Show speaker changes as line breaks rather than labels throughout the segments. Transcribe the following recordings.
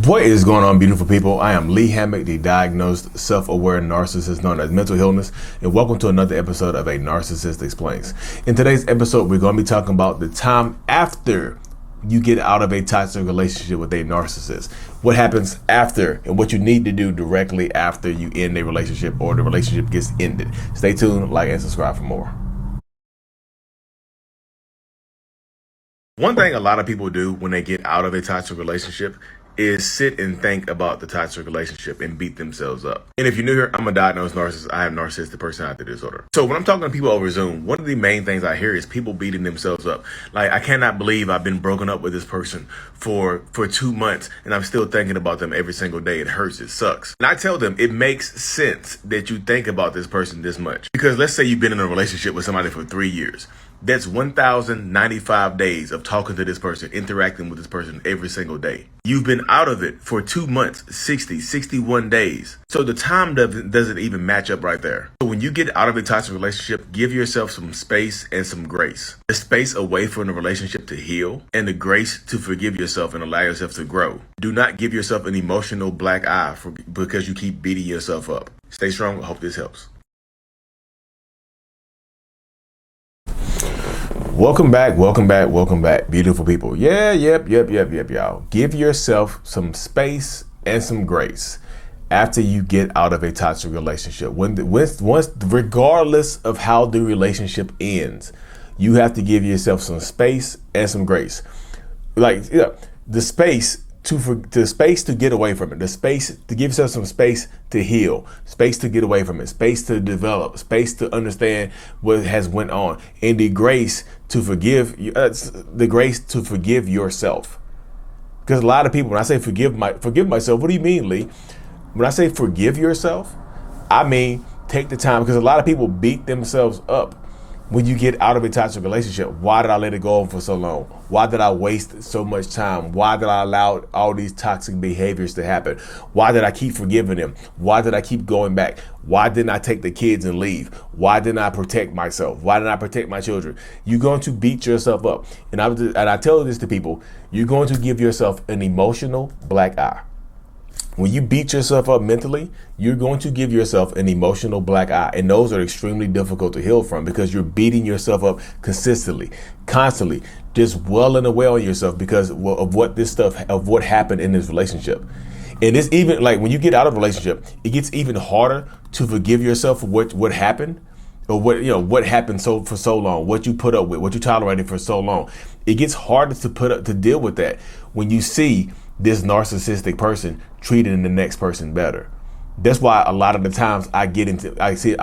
What is going on, beautiful people? I am Lee Hammock, the diagnosed self-aware narcissist known as mental illness, and welcome to another episode of A Narcissist Explains. In today's episode, we're going to be talking about the time after you get out of a toxic relationship with a narcissist. What happens after and what you need to do directly after you end a relationship or the relationship gets ended. Stay tuned, like, and subscribe for more. One thing a lot of people do when they get out of a toxic relationship is sit and think about the toxic relationship and beat themselves up. And if you're new here, I'm a diagnosed narcissist. I have narcissistic personality disorder. So when I'm talking to people over Zoom, one of the main things I hear is people beating themselves up. Like, I cannot believe I've been broken up with this person for 2 months and I'm still thinking about them every single day. It hurts. It sucks. And I tell them it makes sense that you think about this person this much. Because let's say you've been in a relationship with somebody for 3 years. That's 1,095 days of talking to this person, interacting with this person every single day. You've been out of it for 2 months, 61 days. So the time doesn't even match up right there. So when you get out of a toxic relationship, give yourself some space and some grace. The space away from the relationship to heal and the grace to forgive yourself and allow yourself to grow. Do not give yourself an emotional black eye because you keep beating yourself up. Stay strong. I hope this helps. Welcome back, beautiful people. Yep, y'all. Give yourself some space and some grace after you get out of a toxic relationship. Regardless of how the relationship ends, you have to give yourself some space and some grace. The space to get away from it, the space to give yourself some space to heal, space to get away from it, space to develop, space to understand what has went on, and the grace to forgive yourself. Because a lot of people, when I say forgive myself, what do you mean, Lee? When I say forgive yourself, I mean take the time, because a lot of people beat themselves up when you get out of a toxic relationship. Why did I let it go on for so long? Why did I waste so much time? Why did I allow all these toxic behaviors to happen? Why did I keep forgiving them? Why did I keep going back? Why didn't I take the kids and leave? Why didn't I protect myself? Why didn't I protect my children? You're going to beat yourself up. And I tell this to people, you're going to give yourself an emotional black eye. When you beat yourself up mentally, you're going to give yourself an emotional black eye. And those are extremely difficult to heal from because you're beating yourself up consistently, constantly, just welling away on yourself because of what happened in this relationship. And it's even like when you get out of a relationship, it gets even harder to forgive yourself for what happened. Or what happened for so long, what you put up with, what you tolerated for so long. It gets harder to deal with that when you see this narcissistic person treating the next person better. That's why a lot of the times I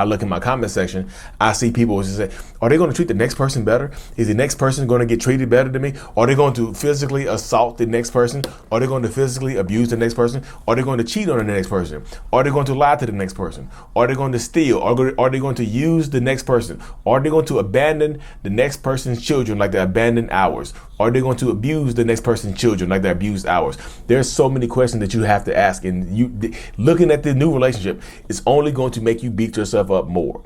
look in my comment section, I see people just say, are they going to treat the next person better? Is the next person going to get treated better than me? Are they going to physically assault the next person? Are they going to physically abuse the next person? Are they going to cheat on the next person? Are they going to lie to the next person? Are they going to steal? Are they going to use the next person? Are they going to abandon the next person's children like they abandoned ours? Are they going to abuse the next person's children like they abused ours? There's so many questions that you have to ask, and looking at the new relationship is only going to make you beat yourself up more.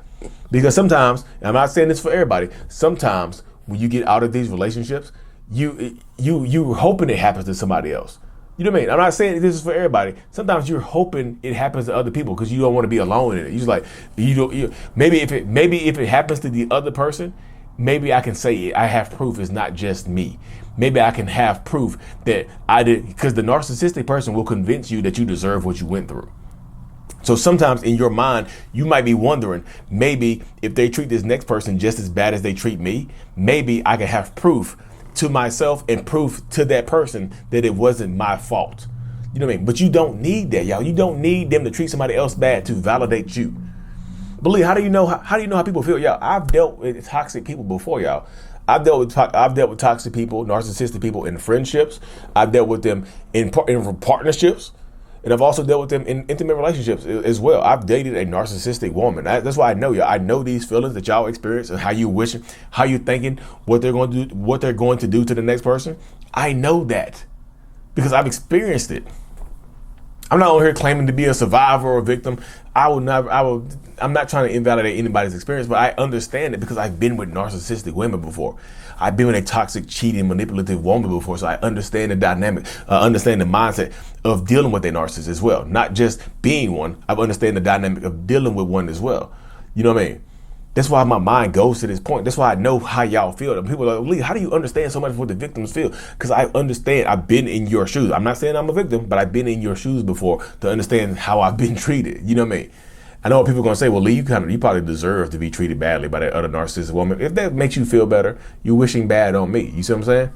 Because sometimes, and I'm not saying this for everybody, sometimes when you get out of these relationships, you're hoping it happens to somebody else. You know what I mean? I'm not saying this is for everybody. Sometimes you're hoping it happens to other people because you don't want to be alone in it. You're just like, maybe if it happens to the other person, maybe I can say I have proof it's not just me. Maybe I can have proof that I did, because the narcissistic person will convince you that you deserve what you went through. So sometimes in your mind, you might be wondering, maybe if they treat this next person just as bad as they treat me, maybe I can have proof to myself and proof to that person that it wasn't my fault. You know what I mean? But you don't need that, y'all. You don't need them to treat somebody else bad to validate you. Believe, how do you know how people feel? Y'all, I've dealt with toxic people before, y'all. I've dealt with toxic people, narcissistic people in friendships. I've dealt with them in partnerships. And I've also dealt with them in intimate relationships as well. I've dated a narcissistic woman. That's why I know y'all. I know these feelings that y'all experience and how you wishing, how you thinking, what they're going to do to the next person. I know that because I've experienced it. I'm not on here claiming to be a survivor or a victim. I'm not trying to invalidate anybody's experience, but I understand it because I've been with narcissistic women before. I've been with a toxic, cheating, manipulative woman before, so I understand the dynamic, understand the mindset of dealing with a narcissist as well. Not just being one, I understand the dynamic of dealing with one as well. You know what I mean? That's why my mind goes to this point. That's why I know how y'all feel. And people are like, Lee, how do you understand so much of what the victims feel? Because I understand. I've been in your shoes. I'm not saying I'm a victim, but I've been in your shoes before to understand how I've been treated. You know what I mean? I know what people are going to say, well, Lee, you probably deserve to be treated badly by that other narcissistic woman. If that makes you feel better, you're wishing bad on me. You see what I'm saying?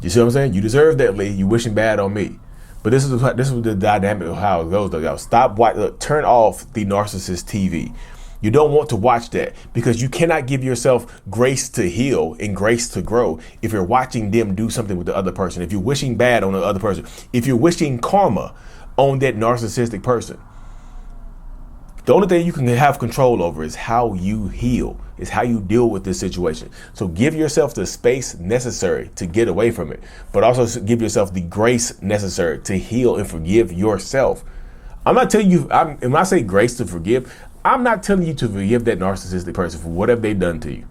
You see what I'm saying? You deserve that, Lee. You wishing bad on me. But this is the dynamic of how it goes, though, y'all. Turn off the narcissist TV. You don't want to watch that because you cannot give yourself grace to heal and grace to grow if you're watching them do something with the other person. If you're wishing bad on the other person, if you're wishing karma on that narcissistic person. The only thing you can have control over is how you heal, is how you deal with this situation. So give yourself the space necessary to get away from it, but also give yourself the grace necessary to heal and forgive yourself. I'm not telling you, when I say grace to forgive, I'm not telling you to forgive that narcissistic person for whatever they've done to you,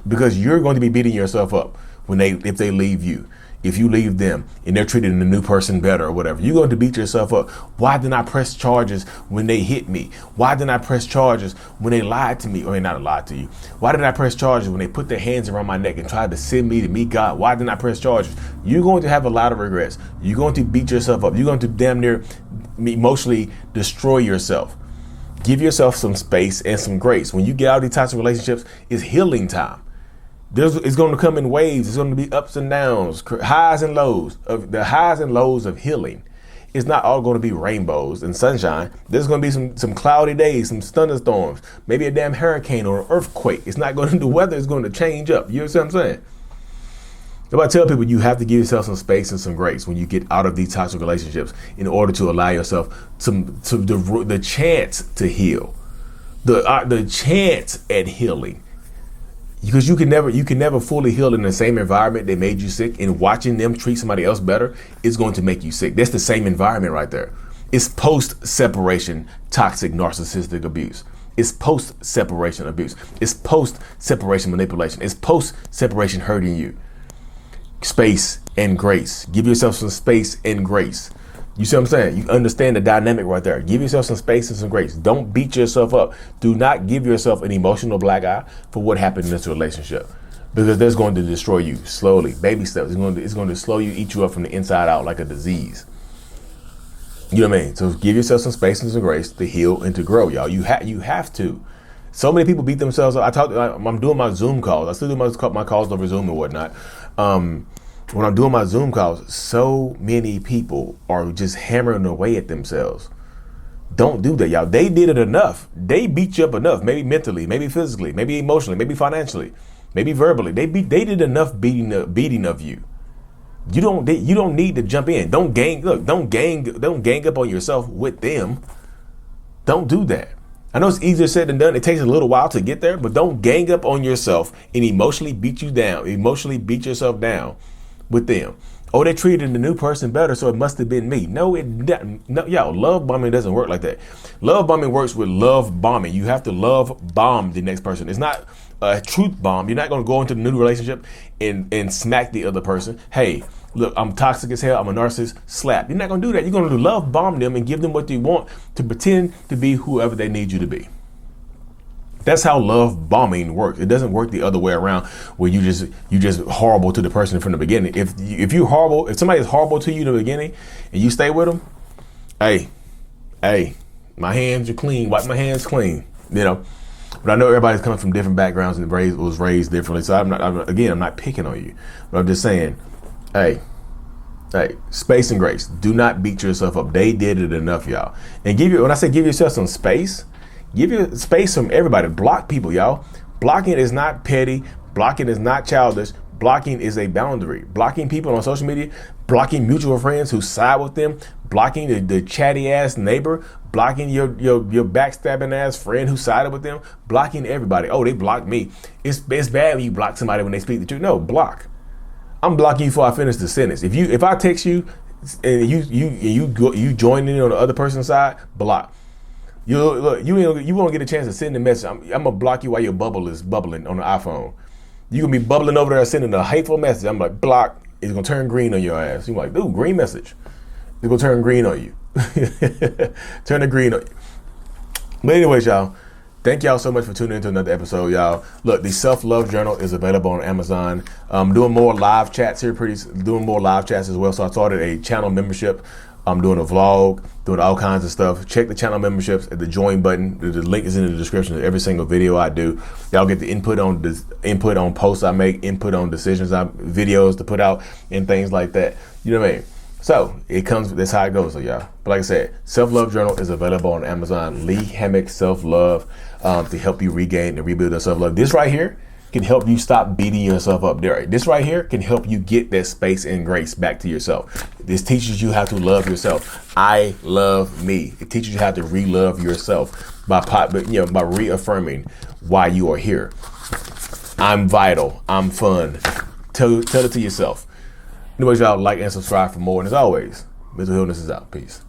because you're going to be beating yourself up if they leave you. If you leave them and they're treating the new person better or whatever, you're going to beat yourself up. Why didn't I press charges when they hit me? Why didn't I press charges when they lied to me? Or not lied to you. Why didn't I press charges when they put their hands around my neck and tried to send me to meet God? Why didn't I press charges? You're going to have a lot of regrets. You're going to beat yourself up. You're going to damn near emotionally destroy yourself. Give yourself some space and some grace. When you get out of these types of relationships, it's healing time. It's going to come in waves. It's going to be ups and downs, highs and lows. The highs and lows of healing. It's not all going to be rainbows and sunshine. There's going to be some cloudy days, some thunderstorms, maybe a damn hurricane or an earthquake. It's not going to, the weather is going to change up. You know what I'm saying? If I tell people, you have to give yourself some space and some grace when you get out of these toxic relationships in order to allow yourself the chance to heal, the chance at healing. Because you can never fully heal in the same environment that made you sick, and watching them treat somebody else better is going to make you sick. That's the same environment right there. It's post-separation toxic narcissistic abuse. It's post-separation abuse. It's post-separation manipulation. It's post-separation hurting you. Space and grace. Give yourself some space and grace. You see what I'm saying? You understand the dynamic right there. Give yourself some space and some grace. Don't beat yourself up. Do not give yourself an emotional black eye for what happened in this relationship, because that's going to destroy you slowly. Baby steps. It's going to slow you, eat you up from the inside out like a disease. You know what I mean? So give yourself some space and some grace to heal and to grow, y'all. You have to. So many people beat themselves up. I'm doing my Zoom calls. I still do my calls over Zoom and whatnot. When I'm doing my Zoom calls, so many people are just hammering away at themselves. Don't do that, y'all. They did it enough. They beat you up enough, maybe mentally, maybe physically, maybe emotionally, maybe financially, maybe verbally. They did enough beating of you. You don't need to jump in. Don't gang up on yourself with them. Don't do that. I know it's easier said than done. It takes a little while to get there, but don't gang up on yourself and emotionally beat yourself down with them. Oh, they treated the new person better, so it must have been me. No, y'all, love bombing doesn't work like that. Love bombing works with love bombing. You have to love bomb the next person. It's not a truth bomb. You're not going to go into the new relationship and smack the other person. Hey, look, I'm toxic as hell. I'm a narcissist. Slap. You're not going to do that. You're going to love bomb them and give them what they want to pretend to be whoever they need you to be. That's how love bombing works. It doesn't work the other way around, where you just horrible to the person from the beginning. If somebody is horrible to you in the beginning and you stay with them, hey, my hands are clean. Wipe my hands clean. You know, but I know everybody's coming from different backgrounds and was raised differently. So I'm not picking on you, but I'm just saying, hey, space and grace. Do not beat yourself up. They did it enough, y'all. And when I say give yourself some space. Give you space from everybody. Block people, y'all. Blocking is not petty. Blocking is not childish. Blocking is a boundary. Blocking people on social media, blocking mutual friends who side with them, blocking the chatty ass neighbor, blocking your backstabbing ass friend who sided with them, blocking everybody. Oh, they blocked me. It's bad when you block somebody when they speak the truth. No, block. I'm blocking you before I finish the sentence. If I text you and you join in on the other person's side, block. You won't get a chance to send a message. I'm gonna block you while your bubble is bubbling on the iPhone. You can be bubbling over there sending a hateful message. I'm like, block. It's gonna turn green on your ass. You're like, dude, green message. It's gonna turn green on you. Turn the green on you. But anyways, y'all, thank y'all so much for tuning into another episode, y'all. Look, the Self-Love Journal is available on Amazon. I'm doing more live chats here, doing more live chats as well. So I started a channel membership. I'm doing a vlog, doing all kinds of stuff. Check the channel memberships at the join button. The link is in the description of every single video I do. Y'all get the input on posts I make, input on videos to put out, and things like that. You know what I mean? So that's how it goes, so y'all. But like I said, Self-Love Journal is available on Amazon. Lee Hammock Self-Love to help you regain and rebuild your self-love. This right here can help you stop beating yourself up there. This right here can help you get that space and grace back to yourself. This teaches you how to love yourself. I love me. It teaches you how to re-love yourself by reaffirming why you are here. I'm vital. I'm fun. Tell it to yourself. Anyways, y'all, like and subscribe for more. And as always, mental illness is out. Peace.